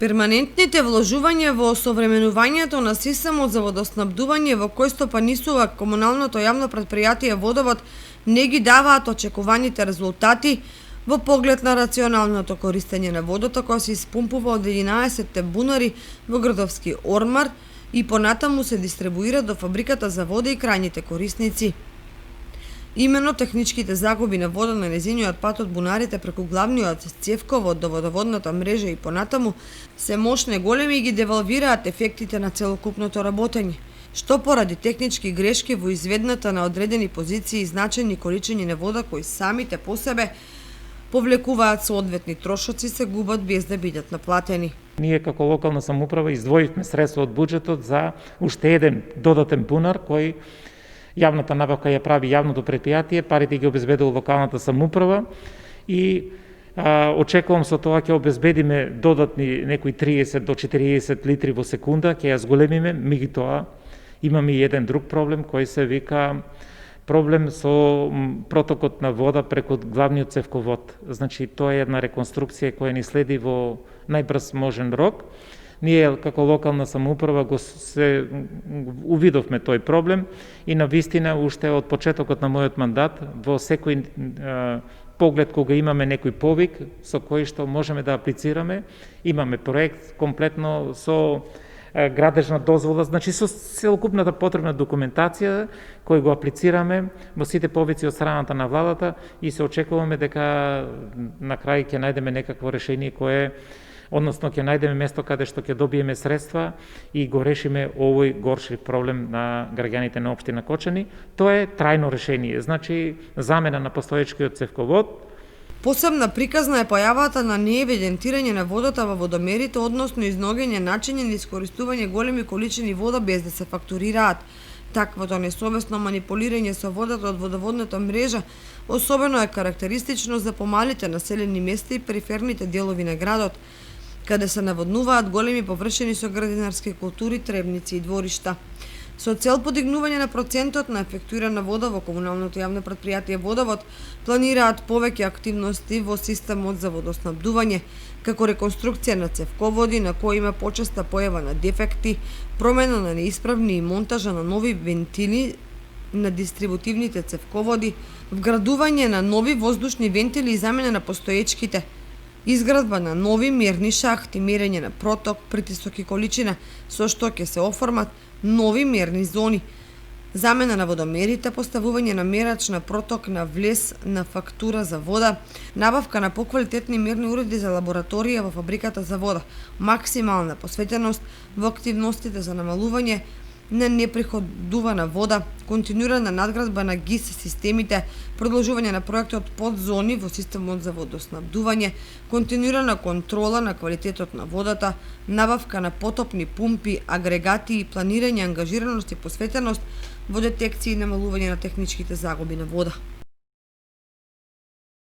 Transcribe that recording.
Перманентните вложувања во осовременувањето на системот за водоснабдување во кој стопанисува комуналното јавно претпријатие Водовод не ги даваат очекуваните резултати во поглед на рационалното користење на водата која се испумпува од 11 бунари во градовски Ормар и понатаму се дистрибуира до фабриката за вода и крајните корисници. Имено техничките загуби на вода на незиниот пат од бунарите преку главниот цевковод до водоводната мрежа и понатаму се мощни големи и ги девалвираат ефектите на целокупното работење, што поради технички грешки во изведната на одредени позиции и значајни количини на вода кои самите по себе повлекуваат соодветни трошоци се губат без да бидат наплатени. Ние како локална самоуправа издвоивме средства од буџетот за уште еден додатен бунар кој јавната набавка ја прави јавното претпријатие, парите ги обезбедува локалната самоуправа и очекувам со тоа ќе обезбедиме додатни некои 30 до 40 литри во секунда, ќе ја зголемиме, меѓутоа имаме и еден друг проблем кој се вика проблем со протокот на вода преку главниот цевковод. Значи, тоа е една реконструкција која ни следи во најбрз можен рок. Ние како локална самоуправа увидовме тој проблем и на вистина уште од почетокот на мојот мандат во секој поглед кога имаме некој повик со кој што можеме да аплицираме, имаме проект комплетно со градежна дозвола, значи со целокупната потребна документација кој го аплицираме во сите повици од страната на владата и се очекуваме дека на крај ќе најдеме некакво решение кое односно ќе најдеме место каде што ќе добиеме средства и го решиме овој горшив проблем на граѓаните на општина Кочани. Тоа е трајно решение, значи замена на постоечкиот цевковод. Посебна приказна е појавата на неевидентирање на водата во водомерите, односно изногење начини на искористување големи количини вода без да се фактурираат. Таквото несовесно манипулирање со водата од водоводната мрежа особено е карактеристично за помалите населени места и периферните делови на градот, каде се наводнуваат големи површини со градинарски култури, требници и дворишта. Со цел подигнување на процентот на ефектуирана вода во комуналното јавно претпријатие Водовод, планираат повеќе активности во системот за водоснабдување, како реконструкција на цевководи на кои има почеста појава на дефекти, промена на неисправни и монтажа на нови вентили на дистрибутивните цевководи, вградување на нови воздушни вентили и замена на постоечките, изградба на нови мерни шахти, мерење на проток, притисок и количина, со што ќе се оформат нови мерни зони, замена на водомерите, поставување на мерач на проток на влез на фактура за вода, набавка на поквалитетни мерни уреди за лабораторија во фабриката за вода, максимална посветеност во активностите за намалување на неприходувана вода, континуирана надградба на ГИС системите, продолжување на проектот подзони во системот за водоснабдување, континуирана контрола на квалитетот на водата, набавка на потопни пумпи, агрегати и планирање ангажираност и посветеност во детекција и намалување на техничките загуби на вода.